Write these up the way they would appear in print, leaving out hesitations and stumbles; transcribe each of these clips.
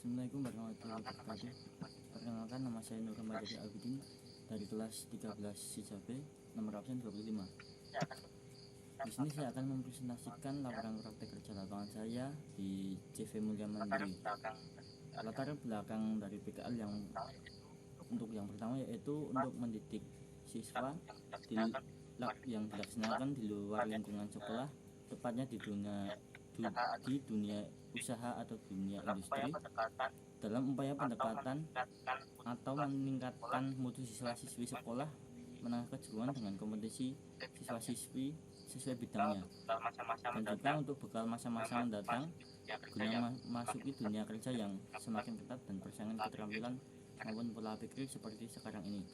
Assalamualaikum warahmatullahi wabarakatuh. Perkenalkan, nama saya Nur Ramadhani Abidin dari kelas 13 CJP, nomor absen 25. Di sini saya akan mempresentasikan laporan praktek kerja lapangan saya di CV Mulia Mandiri. Latar belakang dari PKL yang pertama yaitu untuk mendidik siswa yang dilaksanakan di luar lingkungan sekolah, tepatnya di dunia usaha atau dunia industri, dalam upaya pendekatan atau meningkatkan mutu siswa-siswi sekolah menengah kejuruan dengan kompetensi siswa-siswi sesuai bidangnya, dan juga untuk bekal masa-masa mendatang guna memasuki dunia kerja yang semakin ketat dan persaingan keterampilan maupun pola pikir seperti sekarang ini.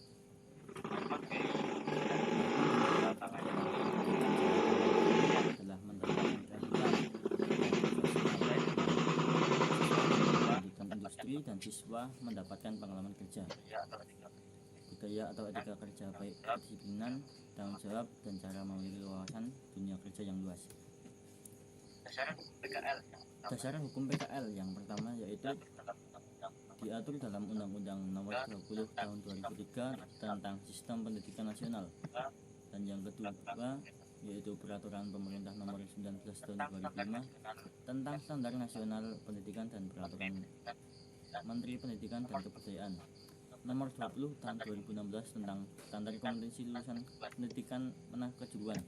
Adalah mendapatkan pendidikan industri dan siswa mendapatkan pengalaman kerja, budaya atau etika kerja, baik kedisiplinan, tanggung jawab, dan cara memiliki wawasan dunia kerja yang luas. Dasar hukum PKL yang pertama yaitu diatur dalam Undang-Undang Nomor 20 Tahun 2003 tentang Sistem Pendidikan Nasional, dan yang kedua yaitu Peraturan Pemerintah Nomor 19 Tahun 2005 tentang Standar Nasional Pendidikan dan Peraturan Menteri Pendidikan dan Kebudayaan Nomor 20 Tahun 2016 tentang Standar Kompetensi Lulusan Pendidikan Menengah Kejuruan,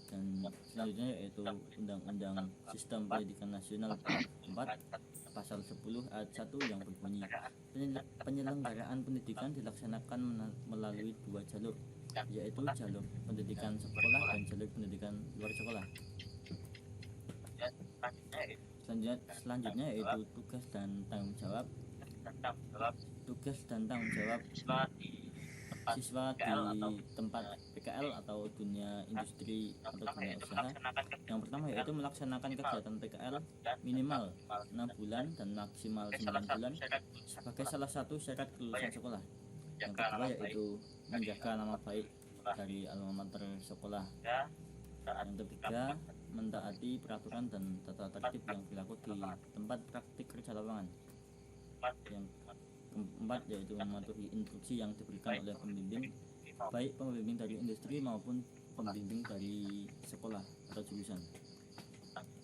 dan selanjutnya yaitu Undang-Undang Sistem Pendidikan Nasional 4 Pasal 10 ayat 1 yang berbunyi, penyelenggaraan pendidikan dilaksanakan melalui dua jalur, yaitu jalur pendidikan sekolah dan jalur pendidikan luar sekolah. Selanjutnya yaitu tugas dan tanggung jawab siswa di tempat PKL atau dunia industri atau dunia usaha. Yang pertama yaitu melaksanakan kegiatan PKL minimal 6 bulan dan maksimal 9 bulan sebagai salah satu syarat kelulusan sekolah. Yang kedua yaitu menjaga nama baik dari alma mater sekolah. Yang ketiga, mentaati peraturan dan tata tertib yang berlaku di tempat praktik kerja lapangan. Yang keempat yaitu mematuhi instruksi yang diberikan oleh pembimbing, baik pembimbing dari industri maupun pembimbing dari sekolah atau jurusan.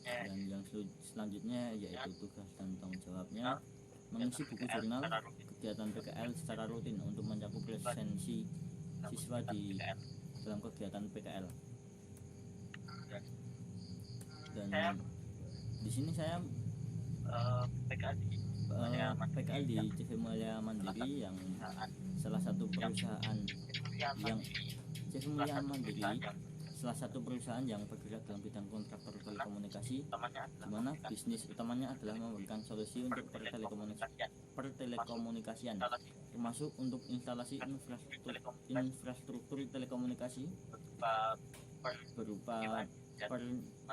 Dan yang selanjutnya yaitu tugas dan tanggung jawabnya, mengisi buku jurnal kegiatan PKL secara rutin untuk mencakup presensi siswa di dalam kegiatan PKL. Dan di sini saya PKL di CV Mulia Mandiri, yang salah satu perusahaan yang CV Mulia Mandiri salah satu perusahaan yang bergerak dalam bidang kontraktor telekomunikasi, di mana bisnis utamanya adalah memberikan solusi untuk pertelekomunikasian, termasuk untuk instalasi infrastruktur telekomunikasi berupa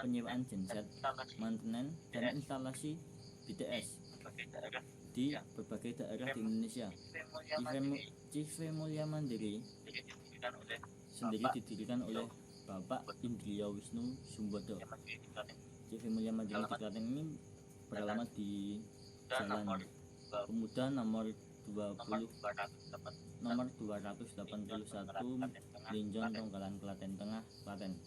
penyewaan genset, maintenance, dan instalasi BTS di berbagai daerah di Indonesia. CV Mulia Mandiri sendiri didirikan oleh Bapak Indriya Wisnu Sumbodo. CV Mulia Mandiri di Klaten ini beralamat di Jalan Pemuda nomor 281 Linjon Tonggalan, Klaten Tengah, Klaten.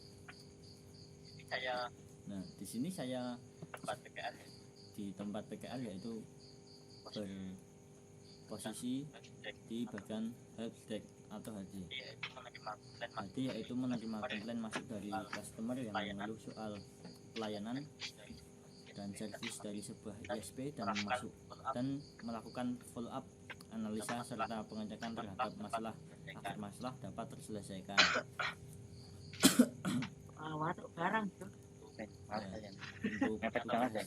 Nah, di sini saya di tempat PKL yaitu berposisi di bagian helpdesk atau HD. HD yaitu menerima komplain masuk dari customer yang mengeluh soal pelayanan dan servis dari sebuah ISP, dan melakukan follow up, analisa, serta pengecekan terhadap masalah agar masalah dapat terselesaikan. Untuk tugas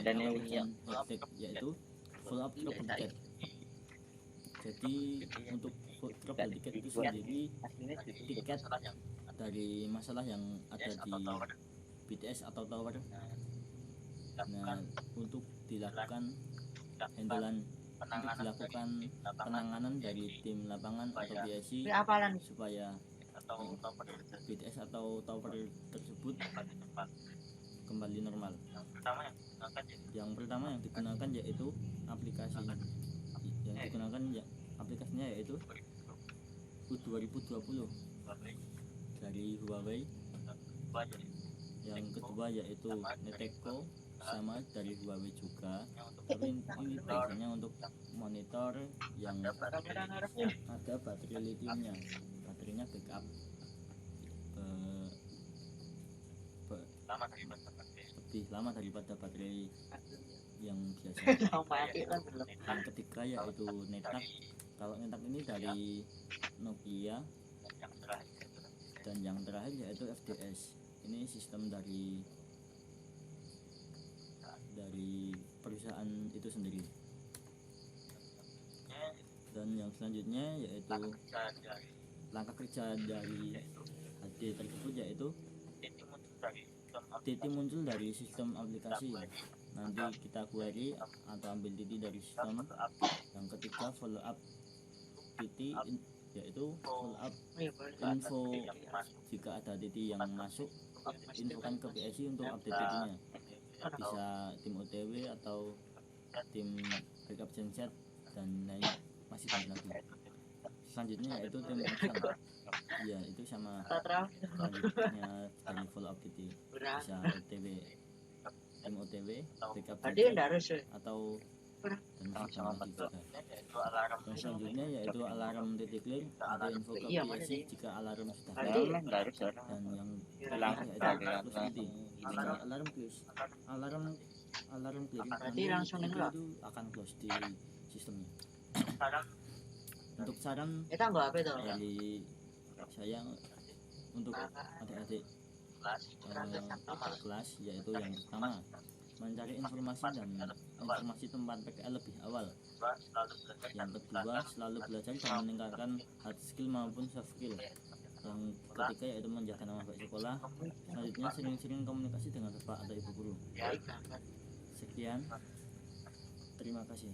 dan helpdesk yaitu follow up trouble ticket. Jadi untuk trouble ticket itu sendiri tiket dari masalah yang ada di BTS atau tower. Nah, untuk dilakukan penanganan dari tim lapangan atau PSI supaya BTS atau tower tersebut kembali normal. Yang pertama yang digunakan yaitu aplikasinya. Yang digunakan ya aplikasinya yaitu U2020 dari Huawei. Yang kedua yaitu Neteco, sama dari Huawei juga, tapi ini biasanya untuk monitor yang ada baterai lithiumnya, baterainya backup lebih lama daripada baterai yang biasa. Yang ketiga yaitu Netak. Kalau Netak ini dari Nokia. Dan yang terakhir yaitu FDS. Ini sistem dari perusahaan itu sendiri. Dan yang selanjutnya yaitu langkah kerja dari HD tersebut, yaitu titik muncul dari sistem aplikasi. Nanti kita query atau ambil titik dari sistem. Yang ketiga follow up titik, yaitu follow up info. Jika ada titik yang masuk, infokan ke PSI untuk update titiknya. Bisa tim OTW atau tim backup genset dan lain masih banyak lagi. Selanjutnya yaitu tim action. Ya, itu sama selanjutnya dari follow up titik. Bisa OTW, tim OTW, backup genset atau dan masih banyak lagi juga. Yang selanjutnya yaitu alarm titik clear atau info ke PSI jika alarm sudah clear. Dan yang terakhir yaitu close titik. Jika alarm clear nanti itu akan close di sistemnya. Untuk saran dari saya untuk adik-adik kelas, yaitu yang pertama, mencari informasi dan informasi tempat PKL lebih awal. Yang kedua, selalu belajar dan meningkatkan hard skill maupun soft skill. Yang ketiga yaitu menjaga nama baik sekolah. Selanjutnya, sering-sering komunikasi dengan bapak atau ibu guru. Sekian, terima kasih.